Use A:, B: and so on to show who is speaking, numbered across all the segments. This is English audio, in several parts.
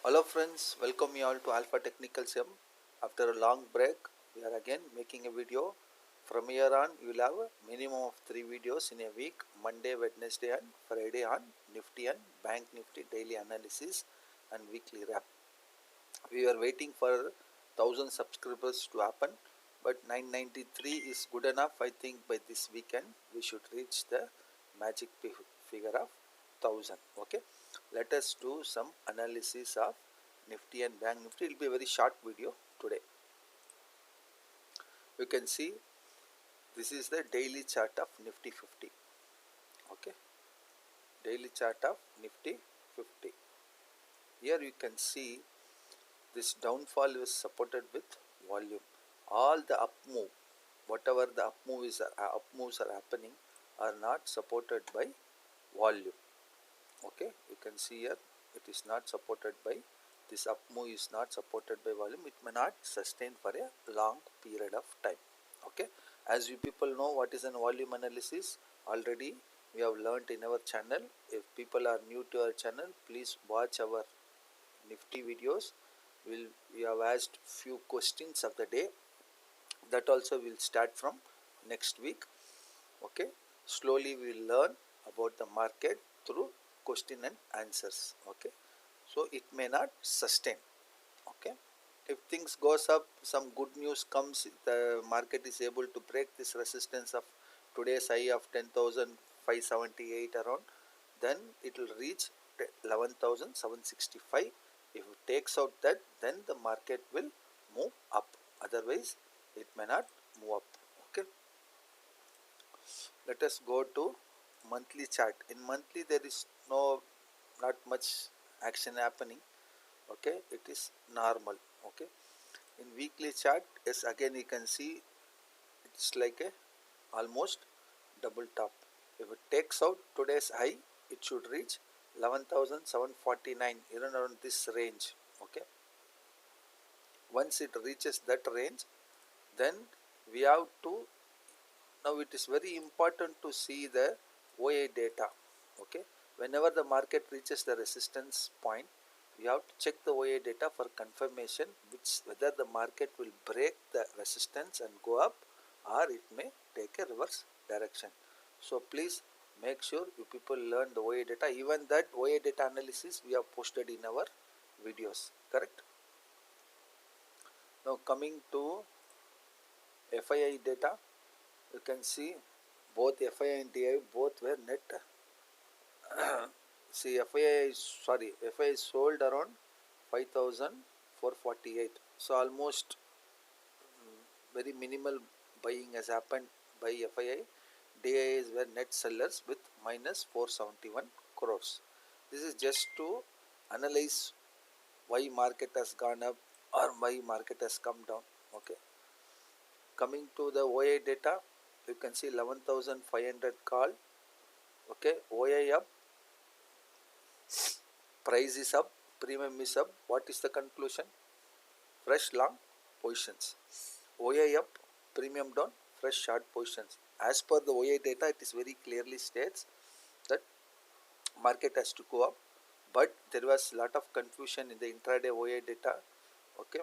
A: Hello friends, welcome you all to Alpha Technical Sim. After a long break, we are again making a video. From here on, you will have a minimum of 3 videos in a week, Monday, Wednesday and Friday on Nifty and Bank Nifty daily analysis and weekly wrap. We are waiting for 1000 subscribers to happen, but 993 is good enough. I think by this weekend we should reach the magic figure of 1000. Okay, let us do some analysis of Nifty and Bank Nifty. It will be a very short video today. You can see this is the daily chart of Nifty 50. Okay, daily chart of Nifty 50. Here you can see this downfall is supported with volume. All the up move, whatever the up moves are happening, are not supported by volume. Okay, you can see here it is not supported by this up move is not supported by volume. It may not sustain for a long period of time. Okay, as you people know what is an volume analysis, already we have learnt in our channel. If people are new to our channel, please watch our Nifty videos. We have asked few questions of the day, that also will start from next week. Okay, slowly we will learn about the market through question and answers. Okay, so it may not sustain. Okay, if things goes up, some good news comes, the market is able to break this resistance of today's high of 10,578 around, then it will reach 11,765. If it takes out that, then the market will move up, otherwise it may not move up. Okay, let us go to monthly chart. In monthly there is not much action happening. Okay, it is normal. Okay, in weekly chart, yes, again you can see it's like a almost double top. If it takes out today's high, it should reach 11,749, even around this range. Okay, once it reaches that range, then we have to, now it is very important to see the OA data. Okay, whenever the market reaches the resistance point, we have to check the OA data for confirmation whether the market will break the resistance and go up, or it may take a reverse direction. So please make sure you people learn the OA data. Even that OA data analysis we have posted in our videos. Correct? Now coming to FII data, you can see both FII and DI both were net. See, FII sold around 5,448. So almost very minimal buying has happened by FII. DIs were net sellers with minus 471 crores. This is just to analyze why market has gone up or why market has come down. Okay. Coming to the OI data, you can see 11,500 call. Okay, OI up, price is up, premium is up. What is the conclusion? Fresh long positions. OI up, premium down, fresh short positions. As per the OI data, it is very clearly states that market has to go up, but there was a lot of confusion in the intraday OI data. Okay,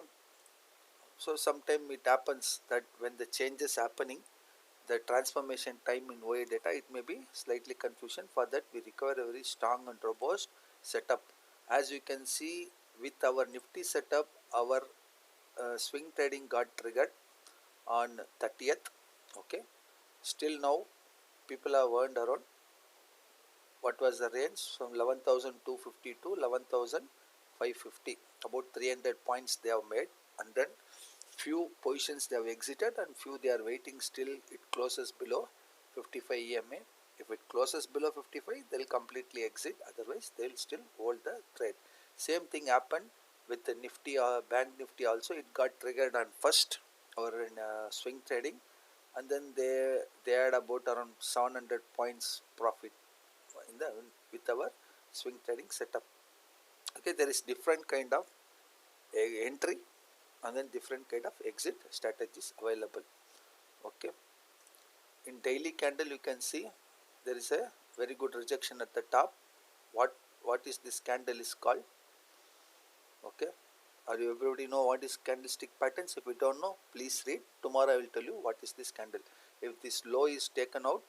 A: so sometimes it happens that when the changes happening, the transformation time in OA data, it may be slightly confusion. For that we require a very strong and robust setup. As you can see with our Nifty setup, our swing trading got triggered on 30th. Okay, still now people have earned around, what was the range, from 11,250 to 11,550, about 300 points they have made, and then few positions they have exited and few they are waiting still it closes below 55 EMA. If it closes below 55, they will completely exit, otherwise they will still hold the trade. Same thing happened with the Nifty or Bank Nifty also. It got triggered on first or in swing trading, and then they had about around 700 points profit in the with our swing trading setup. Okay, there is different kind of entry and then different kind of exit strategies available. Okay, in daily candle you can see there is a very good rejection at the top. What is this candle is called? Are you everybody know what is candlestick patterns? If you don't know, please read. Tomorrow I will tell you what is this candle. If this low is taken out,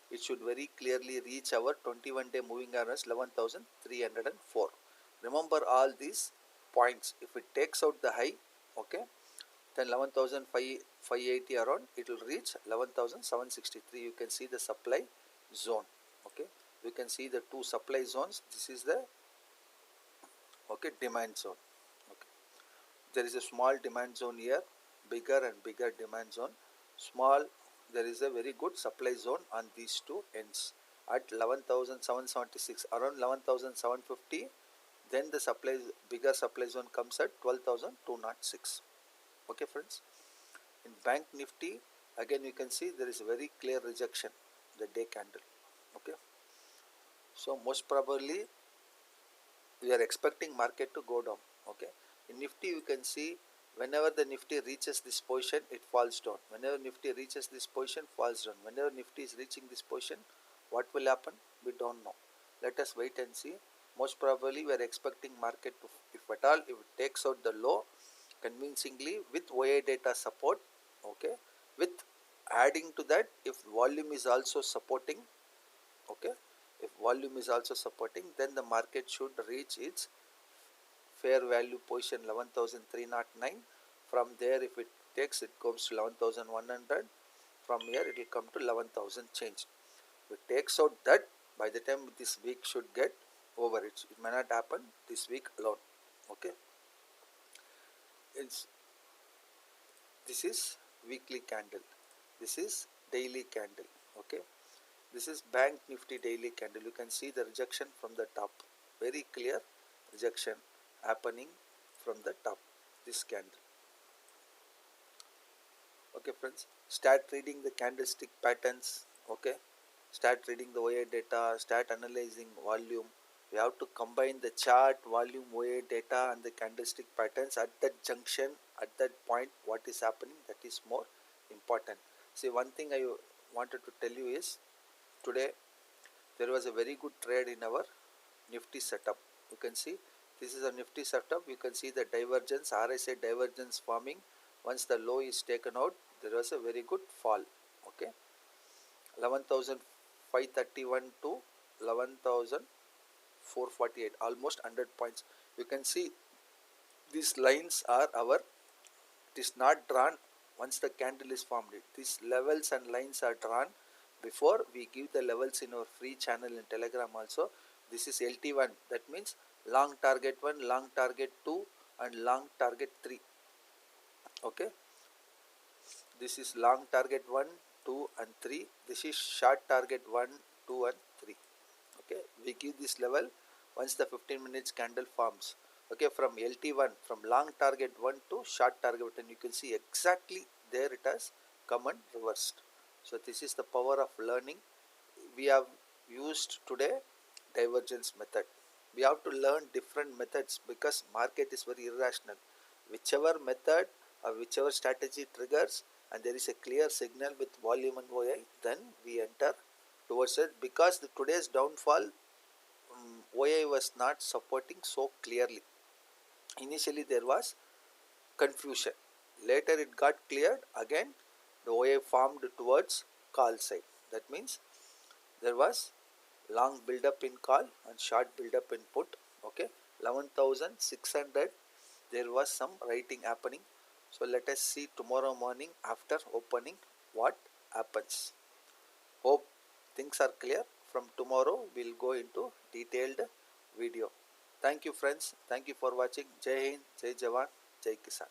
A: it should very clearly reach our 21-day moving average 11,304. Remember all these points. If it takes out the high, okay, then 11,580 around, it will reach 11,763. You can see the supply zone. Okay, you can see the two supply zones. This is the demand zone. Okay, there is a small demand zone here, bigger and bigger demand zone. Small, there is a very good supply zone on these two ends at 11,776, around 11,750. Then the bigger supply zone comes at 12,206. Okay friends, in Bank Nifty again you can see there is a very clear rejection, the day candle. Okay, so most probably we are expecting market to go down. Okay, in Nifty you can see whenever the Nifty reaches this position, it falls down. Whenever Nifty reaches this position, falls down. Whenever Nifty is reaching this position, what will happen? We don't know. Let us wait and see. Most probably we are expecting market to, if at all, if it takes out the low convincingly with OA data support, okay, with adding to that, if volume is also supporting, okay, if volume is also supporting, then the market should reach its fair value position 11,309. From there, if it takes, it comes to 11,100. From here it will come to 11,000 change. If it takes out that, by the time this week should get over, it may not happen this week alone. Okay, this is weekly candle, this is daily candle. Okay, this is Bank Nifty daily candle. You can see the rejection from the top, very clear rejection happening from the top, this candle. Okay friends, start reading the candlestick patterns. Okay, start reading the OA data, start analyzing volume. We have to combine the chart, volume, OA data and the candlestick patterns at that junction, at that point what is happening, that is more important. See, one thing I wanted to tell you is, today there was a very good trade in our Nifty setup. You can see this is a Nifty setup. You can see the divergence, RSI divergence forming. Once the low is taken out, there was a very good fall. Okay, 11,531 to 11,448, almost 100 points. You can see these lines are our, it is not drawn once the candle is formed. These levels and lines are drawn before we give the levels in our free channel in Telegram also. This is LT1, that means long target 1, long target 2 and long target 3. Okay, this is long target 1, 2 and 3. This is short target 1, 2 and 3. Okay, we give this level once the 15 minutes candle forms. Okay, from LT1, from long target 1 to short target 1, you can see exactly there it has come and reversed. So this is the power of learning. We have used today divergence method. We have to learn different methods because market is very irrational. Whichever method or whichever strategy triggers and there is a clear signal with volume and OI, then we enter towards it. Because the today's downfall, OI was not supporting so clearly. Initially there was confusion, later it got cleared. Again the OI formed towards call side. That means there was long build up in call and short build up in put. Okay, 11,600, there was some writing happening. So let us see tomorrow morning after opening what happens. Hope things are clear. From tomorrow we will go into detailed video. Thank you friends, thank you for watching. Jai Hind, Jai Jawan, Jai Kisan.